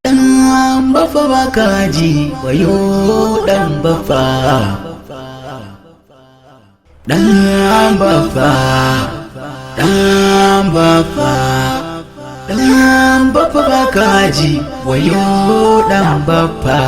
Dan bafa baka ji wayo dan bafa. Dan bafa, dan bafa, dan bafa baka ji wayo dan bafa.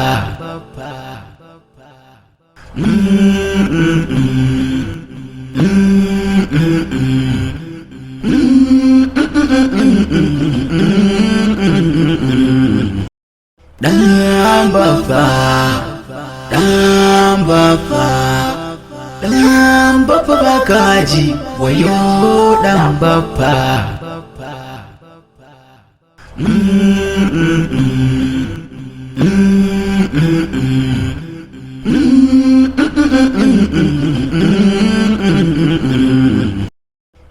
Dan bafa, dan bafa, dan bafa baka ji wayo dan bafa.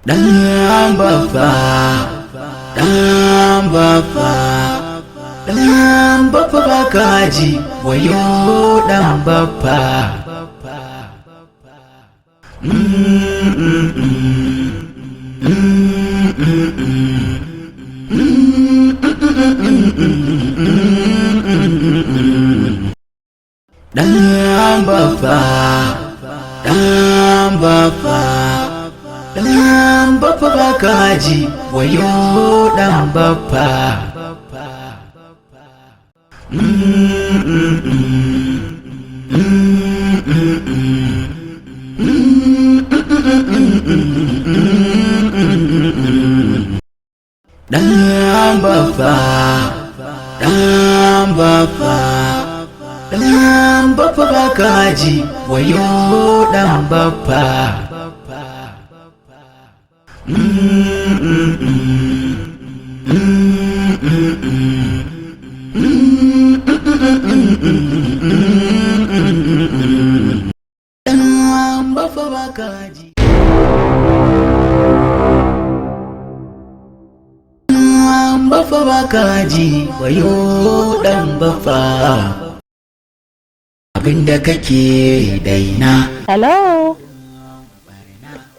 Dan bafa, dan bafa, dan bafa baka ji wayo dan bafa. Dan bafa, dan bafa, dan bafa baka ji wayo dan bafa. Dan bafa, dan bafa, dan bafa baka ji wayo dan bafa. Dan bafa baka ji, dan bafa baka ji wayo dan bafa. Abinda kake daina. Hello.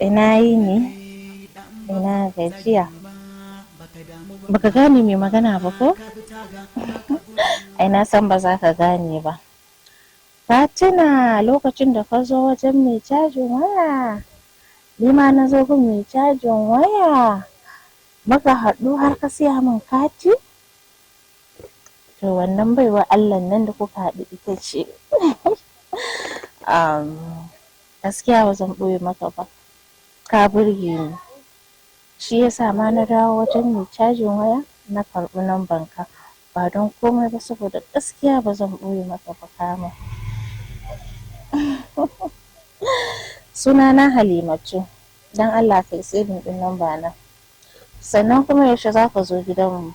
Ina yini? Ina gajiya. Baka gane mai magana ba ko? Ai na san ba za ka gane ba. Ka tuna lokacin da ka zo wajen mai cajin waya? Ni ma na zo gun mai cajin waya. Muka haɗu har ka siya min kati? To wannan baiwa Allah nan da kuka haɗu ita ce. Gaskiya ba zan ɓoye maka ba. Ka burge ni. Shi yasa ma na dawo wajen mai cajin waya na karɓi lambar ka. Ba don komai ba saboda gaskiya ba zan ɓoye maka ba kama. Sunana Halimatu. Dan Allah kai saving ɗin lamba na. Sannan kuma yaushe za ka zo gidanmu?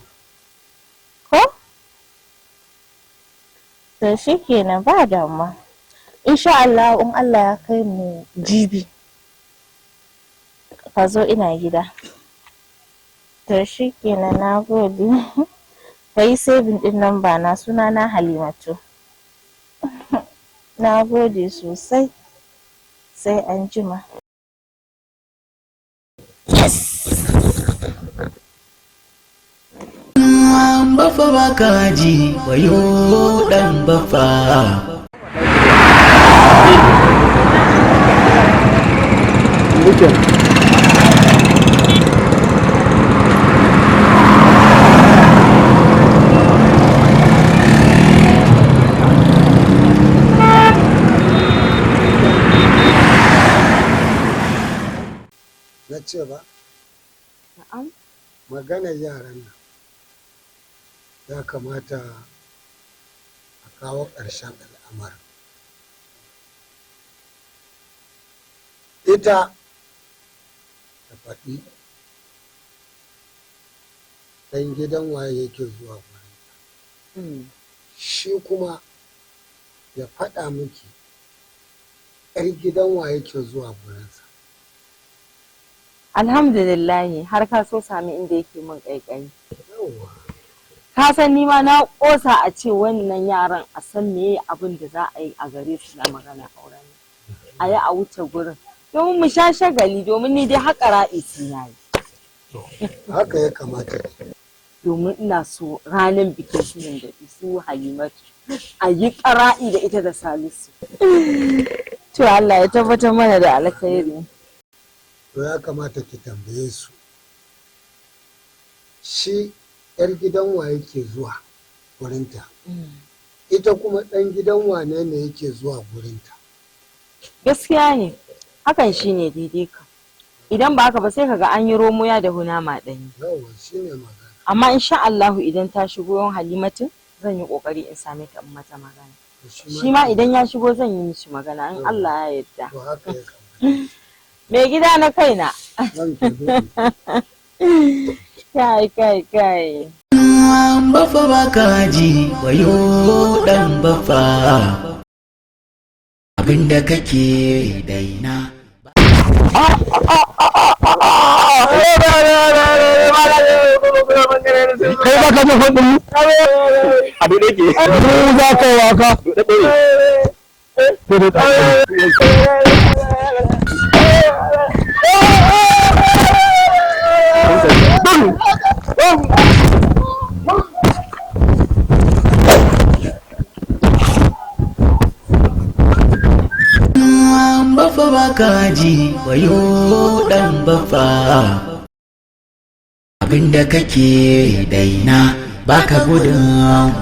Ko? To shi kenan ba damuwa. Insha Allah in Allah ya kai mu jibi. Ka zo ina gida. To shi kenan na gode. Ka yi saving ɗin lamba na, sunana Halimatu. Na gode sosai. Sai an jima. Dan bafa baka ji wayo dan bafa. Na ce ba? Na'am. Maganar yaran nan ya kamata a kawo ƙarshen al'amarin. Ita ta faɗi ɗan gidan waye yake zuwa gurin. Shi kuma ya faɗa miki ‘yar gidan waye yake zuwa gurinsa. Alhamdulillahi har ka so sami inda yake min ƙaiƙayi. Ka san ni ma na ƙosa a ce wannan yaran a san meye abin da za a yi a gare su na magana auren a yi a wuce gurin domin mu sha shagali domin ni dai haƙa ra'isi na yi. haka ya kamata. Domin ina so ranar bikin sunan da su Halimatu a yi ƙara'i da ita da Salisu. To Allah ya tabbatar mana da alkhairi. To ya kamata ki tambaye su, shi 'yar gidan wa yake zuwa gurinta, ita kuma ɗan gidan wane ne yake zuwa gurinta. Gaskiya ne, hakan shi ne daidai ka. Idan ba haka ba sai kaga an yi romoya da hunama ɗanyi. Yawwa shi ne magana. Amma insha Allahu idan ta shigo yan Halimatu zan yi ƙoƙari in same ta in mata magana. Shi ma idan ya shigo zan yi mishi magana in Allah ya yarda. To haka ya kamata. Mai gida na kaina. Kai. Bafa baka ji wayo dan bafa, abinda kake daina. Kai ba ka ji hudun abu da ke za ka yi waka Bafa baka ji wayo dan bafa, abinda kake daina baka gudun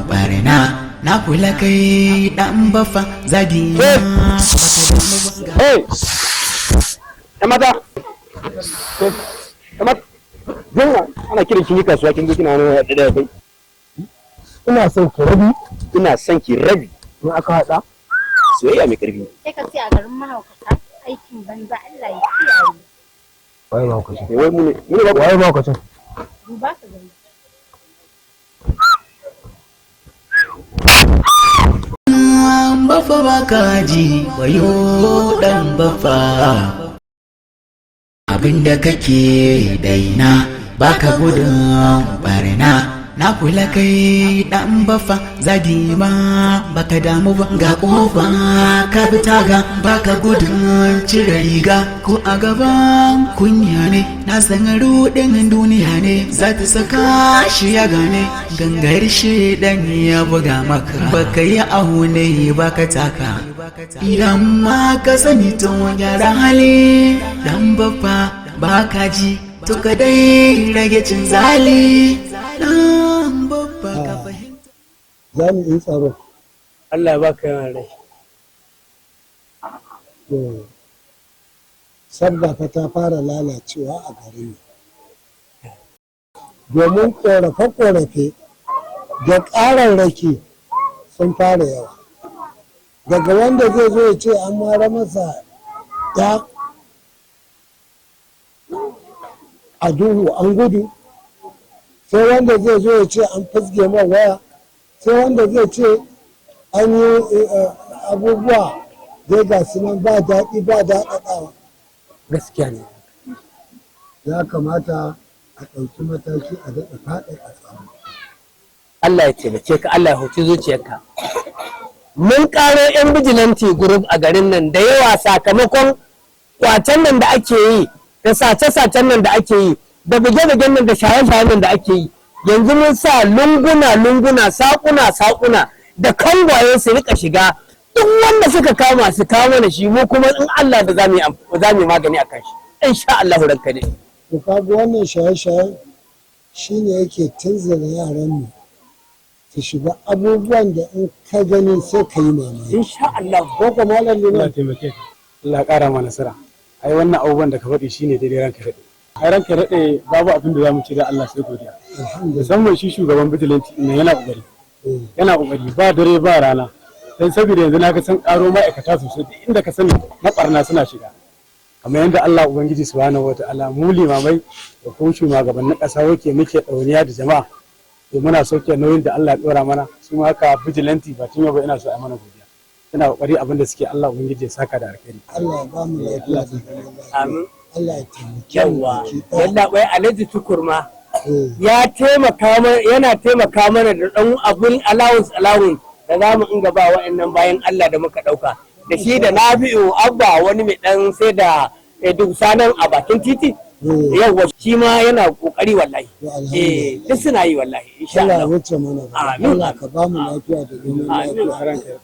barna. Na kula kai dan bafa zagi na. mata ana kiran kin yi kasuwa kin kina wani da kai. Ina son ki rabi. Ina son ki rabi In aka haɗa. soyayya mai karfi. Sai ka ce a garin mahaukata aikin banza Allah ya kiyaye. Waye mahaukacin? Wai mu ne ba Waye mahaukacin? Duba ka gani. Bafa baka ji wayo dan bafa, abinda kake daina baka gudun barna. Na kula kai dan bafa zagi ma baka damu ba, ga kofa ka fita ga baka gudun cire riga ko a gaban kunya ne. Na san rudin duniya ne za ta saka shi ya gane, gangar shi dan ya buga maka baka yi aune baka taka. Idan ma ka sani to gyara hali dan bafa baka ji to ka dai rage cin zali. Jami'in tsaro. Allah ya baka yawan rai. To, sabga fa ta fara lalacewa a garin nan. Domin ƙorafe-ƙorafe da ƙararraki sun fara yawa. Daga wanda zai zo ya ce an mara masa ya a duhu an gudu, sai wanda zai zo ya ce an fasge man waya, sai wanda zai ce an yi abubuwa dai ga su nan ba daɗi ba daɗaɗawa. Gaskiya ne. Ya kamata a ɗauki mataki a daɗa faɗa a tsaro. Allah ya taimake ka, Allah ya huci zuciyarka. Mun ƙaro 'yan bijilanti group a garin nan da yawa sakamakon kwacen nan da ake yi da sace-sacen nan da ake yi da buge-bugen nan da shaye-shayen nan da ake yi. Yanzu mun sa lunguna-lunguna, saƙuna-saƙuna da kangwaye su rika shiga. Duk wanda suka kama su kawo mana shi, mu kuma in Allah da za mu yi magani a kan shi. Insha Allah ranka ne. To kaga wannan shaye-shayen shine yake tunzura yaranmu su shiga abubuwan da in ka gani sai ka yi mamaki. Insha Allah. Ko ka malam Allah liman? taimake ka. Allah ya ƙara ma nasara. Ai wannan abubuwan da ka faɗi shine daidai ranka daɗe. Ai ranka daɗe babu abin da za mu ce da Allah sai godiya. Musamman shi shugaban bijilanti ne yana ƙoƙari. Yana ƙoƙari ba dare ba rana. Dan saboda yanzu na ga san ƙaro ma'aikata sosai duk inda ka sani maɓarna suna shiga. Kamar yadda Allah Ubangiji subhanahu wata'ala mu limamai da kuma shugabannin ƙasa wake muke ɗauniya da jama'a. To muna sauke nauyin da Allah ya ɗora mana, su ma haka bijilanti ba tun yau ba ina so a mana godiya. Ina ƙoƙari abin da suke Allah Ubangiji ya saka da alkhairi. Allah ya ba mu lafiya da zaman lafiya. Amin. Allah ya taimake mu. Yawwa. baki ɗaya. Yalla bai Alhaji Tukurma Eh, ya taimaka mana, yana taimaka mana da ɗan abun allowance da za mu inga ba wa'annan bayan Allah da muka ɗauka. Da shi da Nafi'u Abba wani mai ɗan sai da dusanan a bakin titi yawa shi ma yana kokari wallahi duk suna yi wallahi insha Allah Allah. wuce mana Amin. Allah ka ba mu lafiya da zaman Amin. lafiya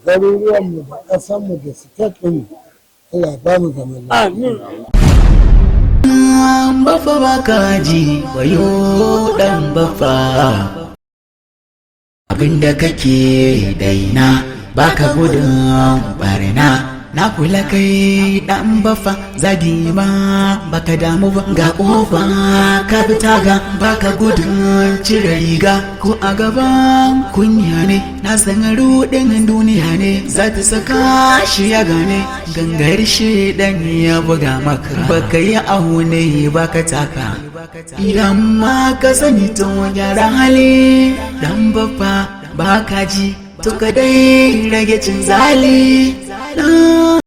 garuruwan mu da ƙasar mu da state din Allah ya ba mu zaman lafiya Amin. Baffa baka ji wayo dan baffa, abinda kake daina baka gudun barna. Na kula kai dan baffa zagi ma baka damu ba, ga kofa ka fita ga baka gudun cire riga ko a gaban kunya ne. Na san rudin duniya ne za ta saka shi ya gane, gangar shi dan ya buga maka baka yi aune baka taka. Idan ma ka sani to gyara hali dan baffa baka ji to ka dai rage cin zali.